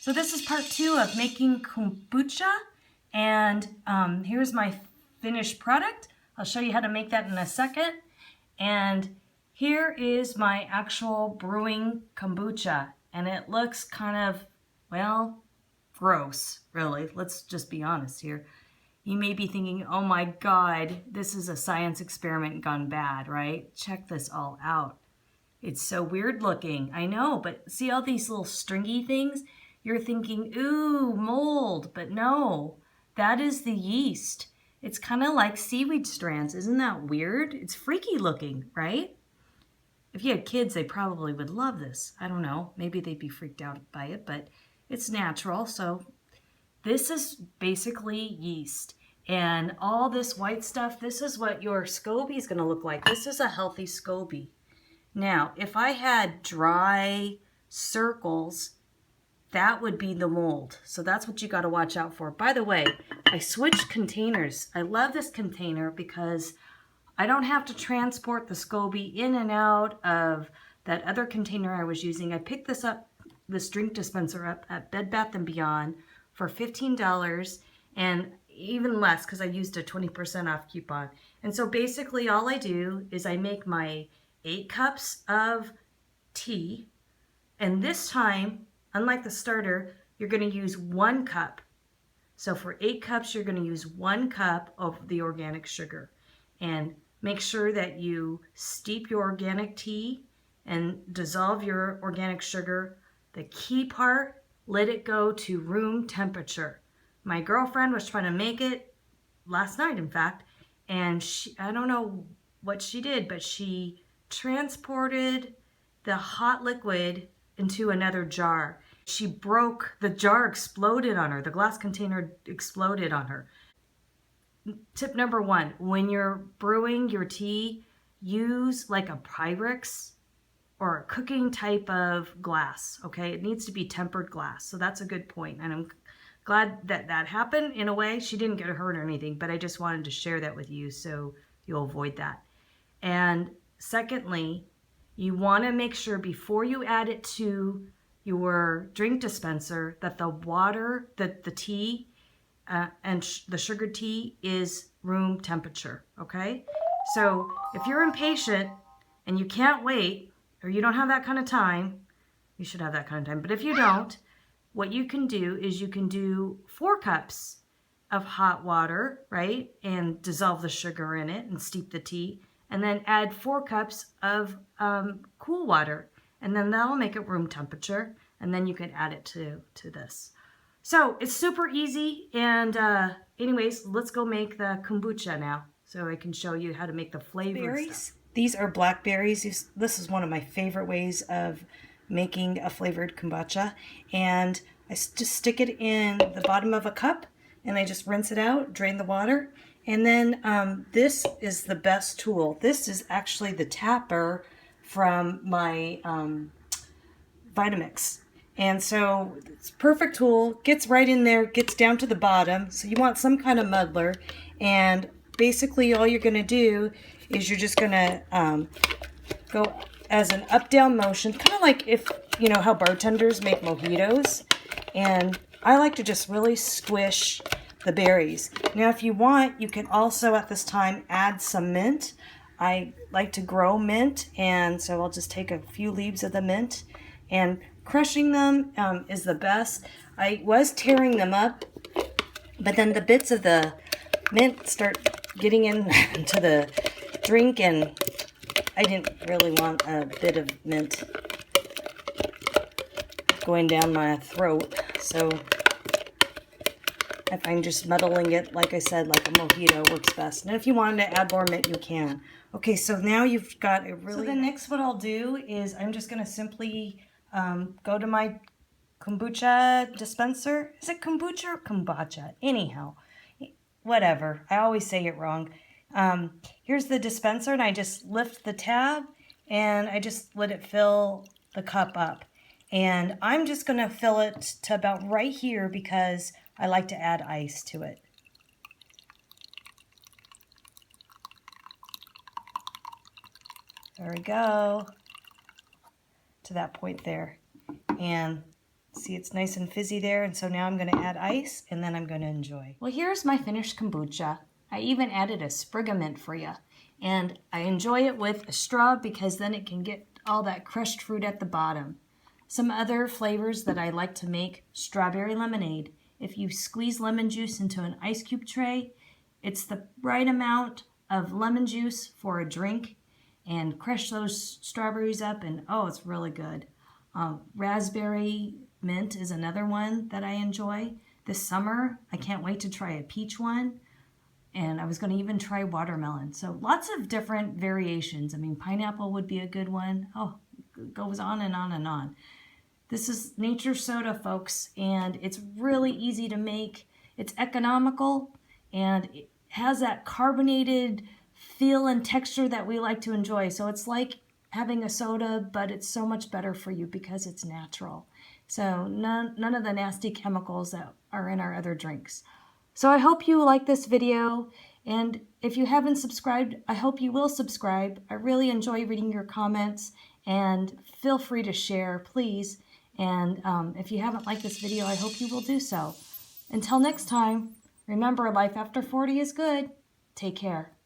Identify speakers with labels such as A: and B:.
A: So this is part 2 of making kombucha, and here's my finished product. I'll show you how to make that in a second. And here is my actual brewing kombucha, and it looks kind of, well, gross, really. Let's just be honest here. You may be thinking, oh my God, this is a science experiment gone bad, right? Check this all out. It's so weird looking, I know, but see all these little stringy things? You're thinking, ooh, mold, but no, that is the yeast. It's kind of like seaweed strands. Isn't that weird? It's freaky looking, right? If you had kids, they probably would love this. I don't know, maybe they'd be freaked out by it, but it's natural. So this is basically yeast. And all this white stuff, this is what your SCOBY is going to look like. This is a healthy SCOBY. Now, if I had dry circles, that would be the mold. So that's what you got to watch out for. By the way, I switched containers. I love this container because I don't have to transport the SCOBY in and out of that other container I was using. I picked this drink dispenser up at Bed Bath & Beyond for $15 and even less because I used a 20% off coupon. And so basically all I do is I make my 8 cups of tea, and this time, unlike the starter, you're going to use 1 cup. So for 8 cups, you're going to use 1 cup of the organic sugar. And make sure that you steep your organic tea and dissolve your organic sugar. The key part, let it go to room temperature. My girlfriend was trying to make it last night, in fact, and I don't know what she did, but she transported the hot liquid into another jar. She broke, the jar exploded on her. The glass container exploded on her. Tip number 1, when you're brewing your tea, use like a Pyrex or a cooking type of glass, okay? It needs to be tempered glass, so that's a good point. And I'm glad that that happened in a way. She didn't get hurt or anything, but I just wanted to share that with you so you'll avoid that. And secondly, you want to make sure before you add it to your drink dispenser that the water, that the tea and the sugared tea is room temperature, okay? So if you're impatient and you can't wait, or you don't have that kind of time, you should have that kind of time, but if you don't, what you can do is you can do 4 cups of hot water, right? And dissolve the sugar in it and steep the tea, and then add 4 cups of cool water, and then that'll make it room temperature, and then you can add it to this. So it's super easy, and anyways, let's go make the kombucha now so I can show you how to make the flavored stuff. These are blackberries. This is one of my favorite ways of making a flavored kombucha, and I just stick it in the bottom of a cup, and I just rinse it out, drain the water, and then this is the best tool. This is actually the tapper from my Vitamix. And so it's a perfect tool, gets right in there, gets down to the bottom. So you want some kind of muddler. And basically all you're gonna do is you're just gonna go as an up-down motion, kind of like if, you know, how bartenders make mojitos. And I like to just really squish the berries. Now if you want, you can also at this time add some mint. I like to grow mint, and so I'll just take a few leaves of the mint, and crushing them is the best. I was tearing them up, but then the bits of the mint start getting into the drink, and I didn't really want a bit of mint going down my throat, so I find just muddling it, like I said, like a mojito works best. And if you wanted to add more mint, you can. Okay, so now you've got it really... So the next what I'll do is I'm just going to simply go to my kombucha dispenser. Is it kombucha or kombucha? Anyhow, whatever. I always say it wrong. Here's the dispenser, and I just lift the tab, and I just let it fill the cup up. And I'm just going to fill it to about right here because I like to add ice to it. There we go. To that point there. And See, it's nice and fizzy there, and so now I'm going to add ice, and then I'm going to enjoy. Well, here's my finished kombucha. I even added a sprig of mint for you, and I enjoy it with a straw because then it can get all that crushed fruit at the bottom. Some other flavors that I like to make: strawberry lemonade. If you squeeze lemon juice into an ice cube tray, it's the right amount of lemon juice for a drink, and crush those strawberries up, and oh, it's really good. Raspberry mint is another one that I enjoy. This summer, I can't wait to try a peach one, and I was going to even try watermelon. So lots of different variations. I mean, pineapple would be a good one. Oh, it goes on and on and on. This is nature soda, folks, and it's really easy to make. It's economical, and it has that carbonated feel and texture that we like to enjoy. So it's like having a soda, but it's so much better for you because it's natural. So none of the nasty chemicals that are in our other drinks. So I hope you like this video, and if you haven't subscribed, I hope you will subscribe. I really enjoy reading your comments, and feel free to share, please. And if you haven't liked this video, I hope you will do so. Until next time, remember, life after 40 is good. Take care.